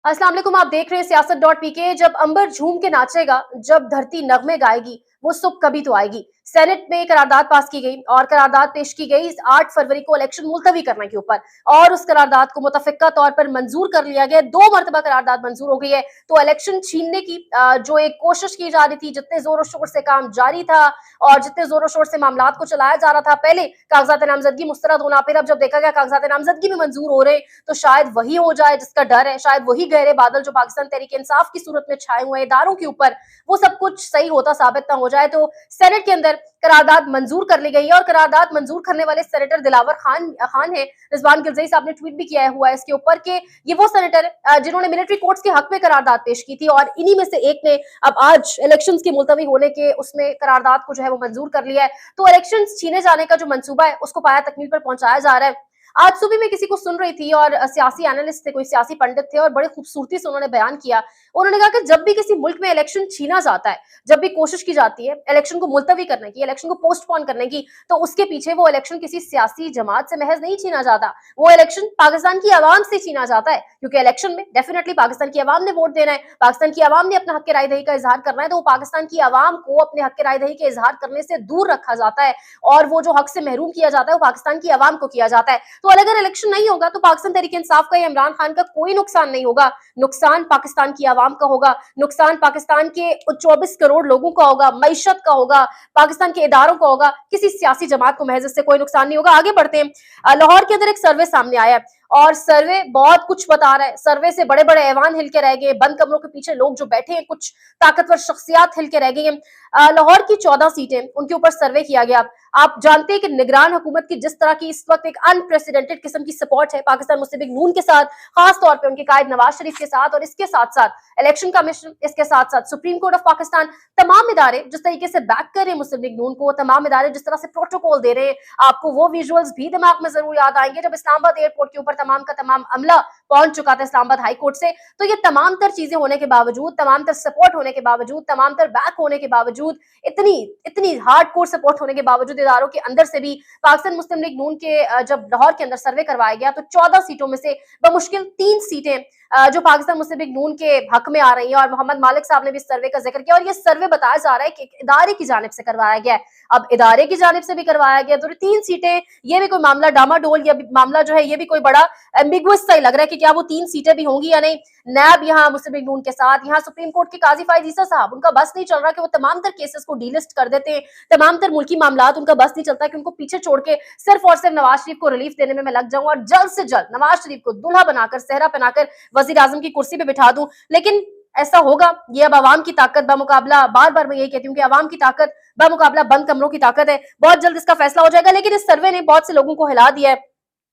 अस्सलाम वालेकुम। आप देख रहे हैं सियासत.pk। जब अंबर झूम के नाचेगा, जब धरती नगमे गाएगी, वो सुबह कभी तो आएगी। सेनेट में करारदाद पास की गई और करारदाद पेश की गई 8 फरवरी को इलेक्शन मुलतवी करने के ऊपर, और उस करारदाद को मुतफिका तौर पर मंजूर कर लिया गया। 2 मरतबा करारदाद मंजूर हो गई है। तो इलेक्शन छीनने की जो एक कोशिश की जा रही थी, जितने जोरों शोर से काम जारी था और जितने जोरों शोर से मामलात को चलाया जा रहा था, पहले कागजात नामजदगी मुस्तरद होना, फिर अब जब देखा गया कागजात नामजदगी में मंजूर हो रहे, तो शायद वही हो जाए जिसका डर है, शायद वही गहरे बादल जो पाकिस्तान तहरीक इंसाफ की सूरत में छाए हुए इदारों के ऊपर, वो सब कुछ सही होता साबित ना हो जाए। तो सेनेट के अंदर करारदाद मंजूर कर ली गई है और करारदाद मंजूर करने वाले सेनेटर दिलावर खान है। रिजवान गिलज़ई साहब ने ट्वीट भी किया हुआ है इसके ऊपर कि ये वो सेनेटर जिन्होंने मिलिट्री कोर्ट्स के हक में करारदाद पेश की थी, और इन्हीं में से एक ने अब आज इलेक्शंस की मुलतवी होने के उसमें करारदाद को जो है वो मंजूर कर लिया है। तो इलेक्शंस छीने जाने का जो मंसूबा है उसको पाया तकमील पर पहुंचाया जा रहा है। आज सुबह मैं किसी को सुन रही थी और सियासी एनालिस्ट थे, कोई सियासी पंडित थे, और बड़े खूबसूरती से उन्होंने बयान किया। उन्होंने कहा कि जब भी किसी मुल्क में इलेक्शन छीना जाता है, जब भी कोशिश की जाती है इलेक्शन को मुलतवी करने की, इलेक्शन को पोस्टपोन करने की, तो उसके पीछे वो इलेक्शन किसी सियासी जमात से महज नहीं छीना जाता, वो इलेक्शन पाकिस्तान की आवाम से छीना जाता है। क्योंकि इलेक्शन में डेफिनेटली पाकिस्तान की आवाम ने वोट देना है, पाकिस्तान की आवाम ने अपना हक राय दही का इजहार करना है, तो वो पाकिस्तान की आवाम को अपने हक राय दही के इजहार करने से दूर रखा जाता है, और वो जो हक से महरूम किया जाता है वो पाकिस्तान की आवाम को किया जाता है। तो अगर इलेक्शन नहीं होगा तो पाकिस्तान तहरीक इंसाफ का या इमरान खान का कोई नुकसान नहीं होगा, नुकसान पाकिस्तान की आवाम का होगा, नुकसान पाकिस्तान के 24 करोड़ लोगों का होगा, मईशत का होगा, पाकिस्तान के इदारों का होगा, किसी सियासी जमात को महज इससे कोई नुकसान नहीं होगा। आगे बढ़ते हैं। लाहौर के अंदर एक सर्वे सामने आया है और सर्वे बहुत कुछ बता रहा है। सर्वे से बड़े बड़े ऐवान हिल के रह गए, बंद कमरों के पीछे लोग जो बैठे हैं, कुछ ताकतवर शख्सियात हिल के रह गई हैं। लाहौर की 14 सीटें, उनके ऊपर सर्वे किया गया। आप जानते हैं कि निगरान हुकूमत की जिस तरह की इस वक्त एक अनप्रेसिडेंटेड किस्म की सपोर्ट है पाकिस्तान मुस्लिम लीग नून के साथ, खास तौर पे उनके कायद नवाज शरीफ के साथ, और इसके साथ साथ इलेक्शन कमीशन, इसके साथ साथ सुप्रीम कोर्ट ऑफ पाकिस्तान, तमाम इदारे जिस तरीके से बैक कर रहे हैं मुस्लिम लीग नून को, तमाम इदारे जिस तरह से प्रोटोकॉल दे रहे हैं, आपको वो विजुअल्स भी दिमाग में जरूर याद आएंगे जब इस्लामाबाद एयरपोर्ट के ऊपर तमाम का तमाम अमला पहुंच चुका था इस्लामाबाद हाई कोर्ट से। तो ये तमाम तर चीजें होने के बावजूद, तमाम तर सपोर्ट होने के बावजूद, तमाम तर बैक होने के बावजूद, इतनी इतनी हार्डकोर सपोर्ट होने के बावजूद इदारों के अंदर से भी पाकिस्तान मुस्लिम लीग नून के जब लाहौर के अंदर सर्वे करवाया गया तो 14 सीटों में से बमुश्किल 3 सीटें जो पाकिस्तान मुस्लिम लीग नून के हक में आ रही हैं। और मोहम्मद मालिक साहब ने भी सर्वे का जिक्र किया, और ये सर्वे बताया जा रहा है कि इदारे की जानिब से करवाया गया है। अब इदारे की जानिब से भी करवाया गया तो 3 सीटें, ये भी कोई मामला डामाडोल या मामला जो है ये भी कोई बड़ा एम्बिगुअस सा ही लग रहा है कि क्या वो 3 सीटें भी होंगी या नहीं। नैब यहाँ मुस्लिम लीग नून के साथ, यहाँ सुप्रीम कोर्ट के काजी फायद ईसा साहब, उनका बस नहीं चल रहा कि वो तमाम तर केसेस को डीलिस्ट कर देते हैं, तमाम तर मुल्की मामलात, उनका बस नहीं चलता कि उनको पीछे छोड़ के सिर्फ और सिर्फ नवाज शरीफ को रिलीफ देने में मैं लग जाऊं और जल्द से जल्द नवाज शरीफ को दुल्हा बनाकर, सेहरा पहनाकर वजीर आजम की कुर्सी पे बिठा दूं। लेकिन ऐसा होगा, ये अब आवाम की ताकत बामुकाबला, बार बार मैं यही कहती हूँ कि आवाम की ताकत बामुकाबला बंद कमरों की ताकत है, बहुत जल्द इसका फैसला हो जाएगा। लेकिन इस सर्वे ने बहुत से लोगों को हिला दिया है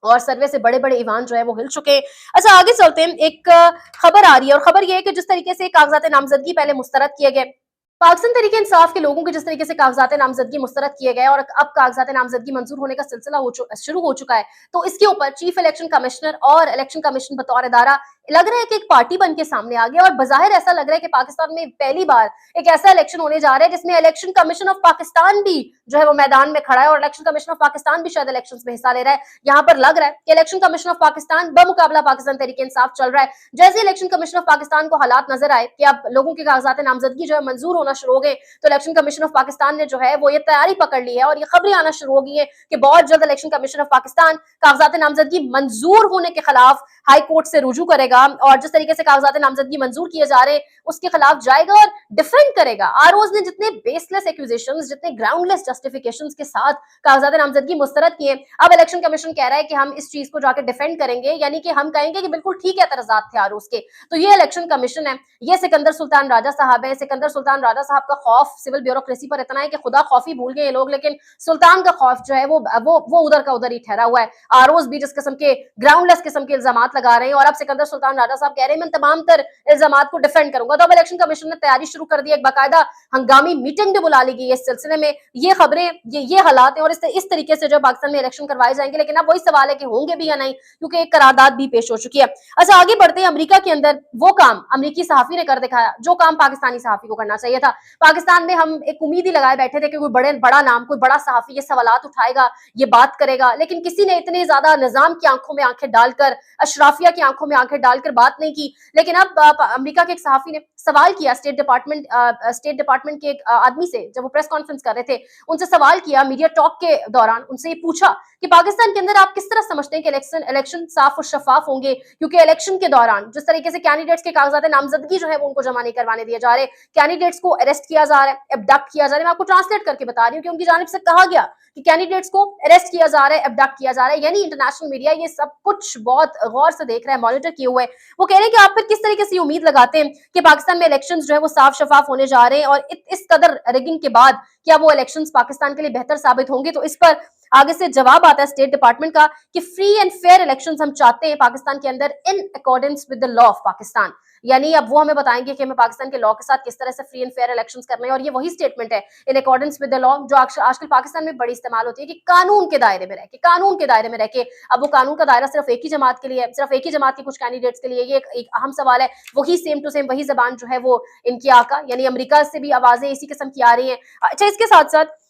और सर्वे से बड़े बड़े ईवान जो है वो हिल चुके हैं। अच्छा, आगे चलते हैं। एक खबर आ रही है और खबर ये है कि जिस तरीके से कागजात नामजदगी पहले मुस्तरद किए गए, पाकिस्तान तहरीक इंसाफ के लोगों के जिस तरीके से कागजात नामजदगी मुस्तरद किए गए और अब कागजात नामजदगी मंजूर होने का सिलसिला शुरू हो चुका है, तो इसके ऊपर चीफ इलेक्शन कमिश्नर और इलेक्शन कमीशन बतौर इदारा लग रहा है कि एक पार्टी बन के सामने आ गया, और बजाहिर ऐसा लग रहा है कि पाकिस्तान में पहली बार एक ऐसा इलेक्शन होने जा रहा है जिसमें इलेक्शन कमीशन ऑफ पाकिस्तान भी जो है वो मैदान में खड़ा है, और इलेक्शन कमीशन ऑफ पाकिस्तान भी शायद इलेक्शन में हिस्सा ले रहा है। यहाँ पर लग रहा है कि इलेक्शन कमीशन ऑफ पाकिस्तान बमुकाबला पाकिस्तान तहरीक इंसाफ चल रहा है। जैसे इलेक्शन कमीशन ऑफ पाकिस्तान को हालात नजर आए कि अब लोगों के कागजात नामजदगी जो है मंजूर होना शुरू हो गए, तो इलेक्शन कमीशन ऑफ पाकिस्तान ने जो है वो ये तैयारी पकड़ ली है और ये खबरें आना शुरू हो गई है कि बहुत जल्द इलेक्शन कमीशन ऑफ पाकिस्तान कागजात नामजदगी मंजूर होने के खिलाफ हाई कोर्ट से रुजू करेगा, और जिस तरीके से कागजात नामजदगी मंजूर किए जा रहे हैं उसके खिलाफ जाएगा और डिफेंड करेगा। आरओज ने जितने बेसलेस एक्यूजेशंस, जितने ग्राउंडलेस जस्टिफिकेशंस के साथ कागजात नामजदगी मुस्तरद किए, अब इलेक्शन कमीशन कह रहा है कि हम इस चीज को जाकर डिफेंड करेंगे, यानी कि हम कहेंगे कि बिल्कुल ठीक है, एतराजात थे आरओज के। तो ये इलेक्शन कमीशन है, ये सिकंदर सुल्तान राजा साहब है। सिकंदर सुल्तान राजा साहब का खौफ सिविल ब्यूरोक्रेसी पर इतना है कि खुदा खौफी भूल गए ये लोग, लेकिन सुल्तान का खौफ जो है वो उधर का उधर ही ठहरा हुआ है। आरओज भी जिस किस्म के ग्राउंडलेस किस्म के इल्जाम लगा रहे हैं, और अब सिकंदर सुल्तान राजा साहब कह रहे हैं मैं तमाम तर इल्जामात को डिफेंड करूंगा। तो अब इलेक्शन कमीशन ने तैयारी शुरू कर दी है, एक बाकायदा हंगामी मीटिंग भी बुला ली गई है इस सिलसिले में। ये खबरें, ये हालात हैं, और इस तरीके से जो पाकिस्तान में इलेक्शन करवाए जाएंगे। लेकिन अब वही सवाल है कि होंगे भी या नहीं, क्योंकि एक करारदाद भी पेश हो चुकी है। अच्छा, आगे बढ़ते हैं। अमेरिका के अंदर वो काम अमेरिकी सहाफी ने कर दिखाया जो काम पाकिस्तानी सहाफी को करना चाहिए था। पाकिस्तान में हम एक उम्मीद ही लगाए बैठे थे कि कोई बड़ा नाम, कोई बड़ा सहाफी ये सवालात उठाएगा, ये बात करेगा, लेकिन किसी ने इतने ज्यादा निजाम की आंखों में आंखें डालकर, अशराफिया की आंखों में आंखें डालकर बात नहीं की। लेकिन अब अमेरिका के एक सहाफी ने सवाल किया स्टेट डिपार्टमेंट के एक आदमी से, जब वो प्रेस कॉन्फ्रेंस कर रहे थे, उनसे सवाल किया मीडिया टॉक के दौरान, उनसे ये पूछा कि पाकिस्तान के अंदर आप किस तरह समझते हैं कि इलेक्शन साफ और शफाफ होंगे, क्योंकि इलेक्शन के दौरान जिस तरीके से कैंडिडेट्स के कागजात नामजदगी जो है वो उनको जमा नहीं करवाने दिए जा रहे, कैंडिडेट्स को अरेस्ट किया जा रहा है, एबडक्ट किया जा रहा है। मैं आपको ट्रांसलेट करके बता रही हूँ कि उनकी जानिब से कहा गया कि कैंडिडेट्स को अरेस्ट किया जा रहा है, एबडक्ट किया जा रहा है, यानी इंटरनेशनल मीडिया ये सब कुछ बहुत गौर से देख रहा है, मॉनिटर किए हुए। वो कह रहे हैं कि आप फिर किस तरीके से उम्मीद लगाते हैं कि पाकिस्तान में इलेक्शंस जो है वो साफ शफाफ होने जा रहे हैं, और इस कदर रिगिंग के बाद क्या वो इलेक्शंस पाकिस्तान के लिए बेहतर साबित होंगे? तो इस पर आगे से जवाब आता है स्टेट डिपार्टमेंट का कि फ्री एंड फेयर इलेक्शंस हम चाहते हैं पाकिस्तान के अंदर in accordance with the law of Pakistan. यानी अब वो हमें बताएंगे कि हमें पाकिस्तान के लॉ के साथ किस तरह से फ्री एंड फेयर इलेक्शंस करने हैं, और ये वही स्टेटमेंट है in accordance with the law जो आजकल पाकिस्तान में बड़ी इस्तेमाल होती है कि कानून के दायरे में रह के अब वो कानून का दायरा सिर्फ एक ही जमात के लिए है, सिर्फ एक ही जमात के कुछ कैंडिडेट्स के लिए, ये एक अहम सवाल है। वही सेम टू सेम वही जबान जो है वो इनकी आका यानी अमेरिका से भी आवाजें इसी किस्म की आ रही हैं। अच्छा, इसके साथ साथ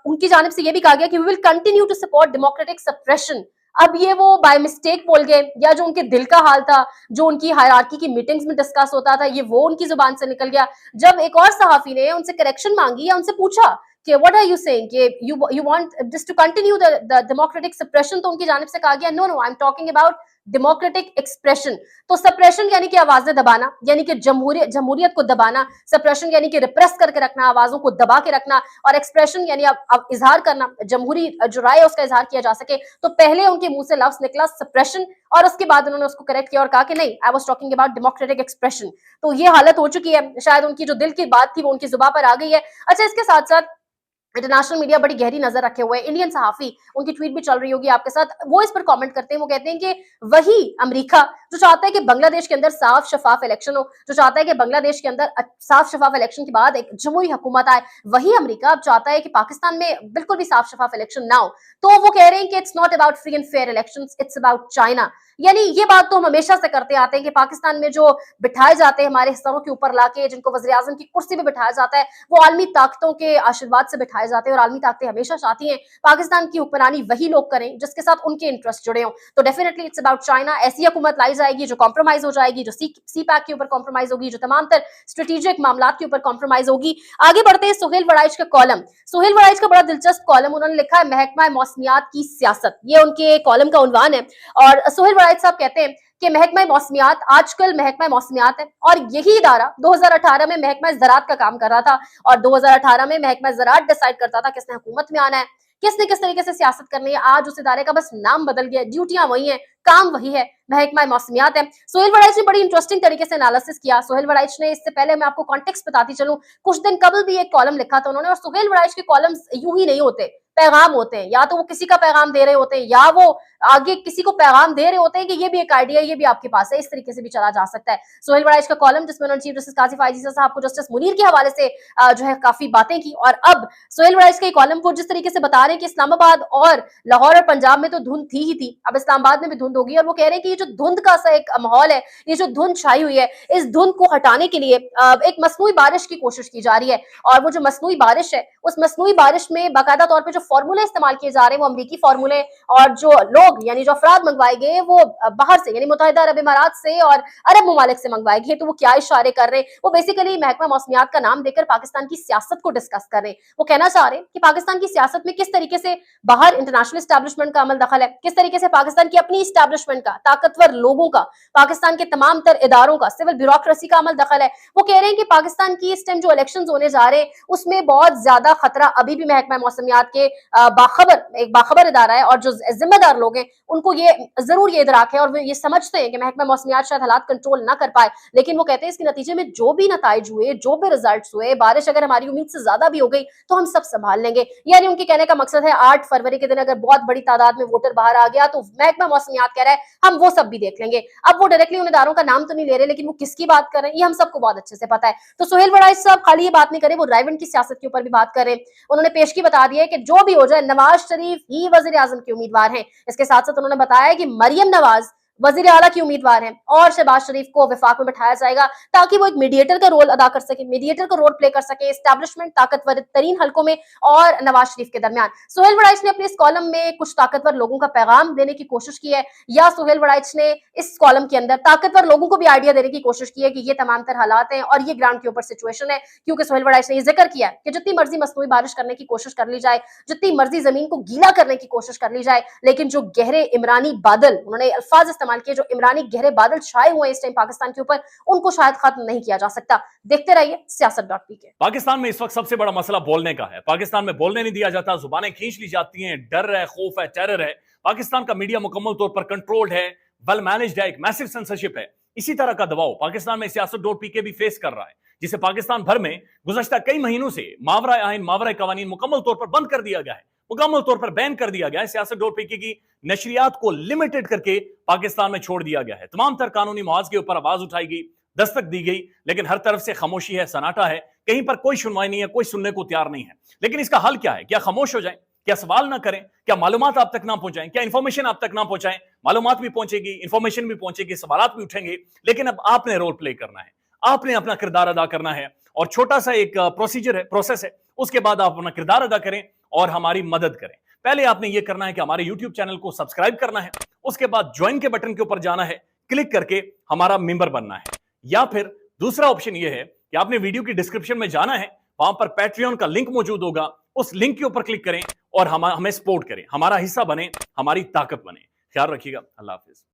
उनकी जानिब से ये भी कहा गया कि we will continue to support democratic suppression. अब ये वो बाय मिस्टेक बोल गए या जो उनके दिल का हाल था, जो उनकी हायरार्की की मीटिंग्स में डिस्कस होता था, ये वो उनकी जुबान से निकल गया। जब एक और सहाफी ने उनसे करेक्शन मांगी या उनसे पूछा कि व्हाट आर यू सेइंग कि you want this to continue the democratic suppression, तो उनकी जानिब से कहा गया no I am talking about democratic expression. तो सप्रेशन यानी कि आवाजें दबाना, यानी कि जमहूरियत को दबाना, सप्रेशन यानी कि रिप्रेस करके रखना, आवाजों को दबा के रखना, और एक्सप्रेशन यानी अब इजहार करना, जमहूरी जो राय है उसका इजहार किया जा सके। तो पहले उनके मुंह से लफ्ज निकला सप्रेशन, और उसके बाद उन्होंने उसको करेक्ट किया और कहा कि नहीं, I was talking about democratic expression. तो ये हालत हो चुकी है, शायद उनकी जो दिल की बात थी वो उनकी जुबान पर आ गई है। अच्छा, इसके साथ साथ इंटरनेशनल मीडिया बड़ी गहरी नजर रखे हुए है, इंडियन सहाफी, उनकी ट्वीट भी चल रही होगी आपके साथ, वो इस पर कमेंट करते हैं। वो कहते हैं कि वही अमेरिका जो चाहता है कि बांग्लादेश के अंदर साफ शफाफ इलेक्शन हो, जो चाहता है कि बांग्लादेश के अंदर साफ शफाफ इलेक्शन के बाद एक जमहूरी हुकूमत आए, वही अमेरिका अब चाहता है कि पाकिस्तान में बिल्कुल भी साफ शफाफ इलेक्शन ना हो। तो वो कह रहे हैं कि it's not about free and fair elections, it's about China. यानी ये बात तो हम हमेशा से करते आते हैं कि पाकिस्तान में जो बिठाए जाते हैं हमारे सरों के ऊपर लाके, जिनको वज़ीर आज़म की कुर्सी पे बिठाया जाता है, वो आलमी ताकतों के आशीर्वाद से बिठाए जाते हैं, और आलमी ताकतें हमेशा चाहती हैं पाकिस्तान की हुक्मरानी वही लोग करें जिसके साथ उनके इंटरेस्ट जुड़े हों। तो डेफिनेटली इट्स अबाउट चाइना। ऐसी हुकूमत लाई जाएगी जो कॉम्प्रोमाइज हो जाएगी, जो सी पैक के ऊपर कॉम्प्रोमाइज होगी, जो तमाम तर स्ट्रेटेजिक मामला के ऊपर कॉम्प्रोमाइज होगी। आगे बढ़ते हैं, सुहेल वड़ाइच का कॉलम। सुहेल वड़ाइच का बड़ा दिलचस्प कॉलम उन्होंने लिखा है, महकमा मौसमियात की सियासत, ये उनके कॉलम का उन्वान है। और सुहेल वड़ाइच साहब कहते हैं कि महकमा मौसमियात आजकल महकमा मौसमियात है, और यही इदारा 2018 में महकमा ज़राअत का काम कर रहा था, और 2018 में महकमा ज़राअत डिसाइड करता था किसने हुकूमत में आना है, किसने किस तरीके से सियासत करनी है। आज उस इदारे का बस नाम बदल गया, ड्यूटियां वही हैं, काम वही है, महकमा मौसमियात है। सोहेल वड़ाइच ने बड़ी इंटरेस्टिंग तरीके से एनालिसिस किया। सोहेल वड़ाइच ने, इससे पहले मैं आपको कॉन्टेक्स्ट बताती चलूं, कुछ दिन कबल भी एक कॉलम लिखा था उन्होंने, और सोहेल वड़ाइच के कॉलम्स यूं ही नहीं होते, पैगाम होते हैं। या तो वो किसी का पैगाम दे रहे होते हैं, या वो आगे किसी को पैगाम दे रहे होते हैं कि ये भी एक आइडिया, ये भी आपके पास है, इस तरीके से भी चला जा सकता है। सोहेल वड़ाइच का कॉलम, जिसमें उन्होंने चीफ जस्टिस कासिफ आईजी साहब को जस्टिस मुनीर के हवाले से जो है काफी बातें की। और अब सोहेल वड़ाइच का कॉलम को जिस तरीके से बता रहे हैं कि इस्लामाबाद और लाहौर और पंजाब में तो धुंध थी ही थी, अब इस्लामाबाद में भी धुंध होगी, और वो कह रहे हैं कि ये जो धुंध का सा एक माहौल है, ये जो धुंध छाई हुई है, इस धुंध को हटाने के लिए एक मसनूई बारिश की कोशिश की जा रही है। और वो जो मसनूई बारिश है, उस मसनूई बारिश में बाकायदा तौर पर जो फॉर्मूले इस्तेमाल किए जा रहे हैं वो अमरीकी फॉर्मूले, और जो लोग यानी जो अफराद मंगवाए गए वो बाहर से यानी मुत्तहिदा अरब इमारात से और अरब ममालिक से मंगवाए गए। तो वो क्या इशारे कर रहे हैं, वो बेसिकली महकमा मौसमियात का नाम देकर पाकिस्तान की सियासत को डिस्कस कर रहे हैं। वो कहना चाह रहे हैं कि पाकिस्तान की सियासत में किस तरीके से बाहर इंटरनेशनल एस्टैब्लिशमेंट का अमल दखल है, किस तरीके से पाकिस्तान की अपनी एस्टैब्लिशमेंट का, ताकतवर लोगों का, पाकिस्तान के तमाम तर इदारों का, सिविल ब्यूरोक्रेसी का अमल दखल है। वो कह रहे हैं कि पाकिस्तान की इस टाइम जो इलेक्शंस होने जा रहे हैं उसमें बहुत ज्यादा खतरा अभी भी महकमा मौसमियात के एक बाखबर इदारा है, और जो जिम्मेदार लोग हैं उनको ये जरूर ये इदराक है और वो ये समझते हैं कि महकमा मौसमियात शायद हालात कंट्रोल ना कर पाए। लेकिन वो कहते हैं इसके नतीजे में जो भी नताइज हुए, जो भी रिजल्ट्स हुए, बारिश अगर हमारी उम्मीद से ज्यादा भी हो गई तो हम सब संभाल लेंगे। यानी उनके कहने का मकसद है 8 फरवरी के दिन अगर बहुत बड़ी तादाद में वोटर बाहर आ गया तो महकमा मौसमियात कह रहा है हम वो सब भी देख लेंगे। अब वो डायरेक्टली उन इदारों का नाम तो नहीं ले रहे, लेकिन वो किसकी बात कर रहे हैं ये हम सबको बहुत अच्छे से पता है। तो सुहेल वड़ाइच साहब खाली ये बात नहीं करे, वो रायवंड की सियासत के ऊपर भी बात करें। उन्होंने पेशगी बता दी है कि जो भी हो जाए नवाज शरीफ ही वजीर आजम के उम्मीदवार हैं। इसके साथ साथ उन्होंने बताया कि मरियम नवाज वजीर आला की उम्मीदवार हैं और शहबाज शरीफ को विफाक में बैठाया जाएगा ताकि वो एक मीडिएटर का रोल अदा कर सके, मीडिएटर का रोल प्ले कर सके एस्टैब्लिशमेंट ताकतवर तरीन हलकों में और नवाज शरीफ के दरमियान। सुहेल वड़ाइच ने अपने इस कॉलम में कुछ ताकतवर लोगों का पैगाम देने की कोशिश की है, या सुहेल वड़ाइच ने इस कॉलम के अंदर ताकतवर लोगों को भी आइडिया देने की कोशिश की है कि ये तमाम तर हालात हैं और ये ग्राउंड के ऊपर सिचुएशन है। क्योंकि सुहेल वड़ाइच ने ये जिक्र किया कि जितनी मर्जी मसनूई बारिश करने की कोशिश कर ली जाए, जितनी मर्जी जमीन को गीला करने की कोशिश कर ली जाए, लेकिन जो गहरे इमरानी बादल, उन्होंने अल्फाज इस्तेमाल किए, जो इमरानी गहरे बादल छाए हुए हैं इस टाइम पाकिस्तान के ऊपर, उनको शायद खत्म नहीं किया जा सकता। देखते रहिए सियासत.pk। पाकिस्तान में इस वक्त सबसे बड़ा मसला बोलने का है। पाकिस्तान में बोलने नहीं दिया जाता, जुबानें खींच ली जाती हैं, डर है, खौफ है, टेरर है। पाकिस्तान का मीडिया मुकम्मल तौर पर कंट्रोल्ड है, वेल मैनेज्ड है, एक मैसिव सेंसरशिप है। इसी तरह का दबाव पाकिस्तान में सियासत.pk भी फेस कर रहा है, जिसे पाकिस्तान भर में गुज़श्ता कई महीनों से मावरा आइन, मावरा कवानीन मुकम्मल तौर पर बंद कर दिया गया है, मुकम्मल तौर पर बैन कर दिया गया है। सियासत.pk की नशरियात को लिमिटेड करके पाकिस्तान में छोड़ दिया गया है। तमाम तर कानूनी मुआवजे के ऊपर आवाज उठाई गई, दस्तक दी गई, लेकिन हर तरफ से खामोशी है, सन्नाटा है, कहीं पर कोई सुनवाई नहीं है, कोई सुनने को तैयार नहीं है। लेकिन इसका हल क्या है? क्या खामोश हो जाएं? क्या सवाल ना करें? क्या मालूमात आप तक ना पहुंचाएं? क्या इंफॉर्मेशन आप तक ना पहुंचाएं? मालूमात भी पहुंचेगी, इंफॉर्मेशन भी पहुंचेगी, सवालात भी उठेंगे, लेकिन अब आपने रोल प्ले करना है, आपने अपना किरदार अदा करना है। और छोटा सा एक प्रोसीजर है, प्रोसेस है, उसके बाद आप अपना किरदार अदा करें और हमारी मदद करें। पहले आपने ये करना है कि हमारे यूट्यूब चैनल को सब्सक्राइब करना है, उसके बाद ज्वाइन के बटन के ऊपर जाना है, क्लिक करके हमारा मेंबर बनना है। या फिर दूसरा ऑप्शन ये है कि आपने वीडियो की डिस्क्रिप्शन में जाना है, वहां पर पैट्रियन का लिंक मौजूद होगा, उस लिंक के ऊपर क्लिक करें और हमें सपोर्ट करें, हमारा हिस्सा बने, हमारी ताकत बने। ख्याल रखिएगा। अल्लाह हाफिज।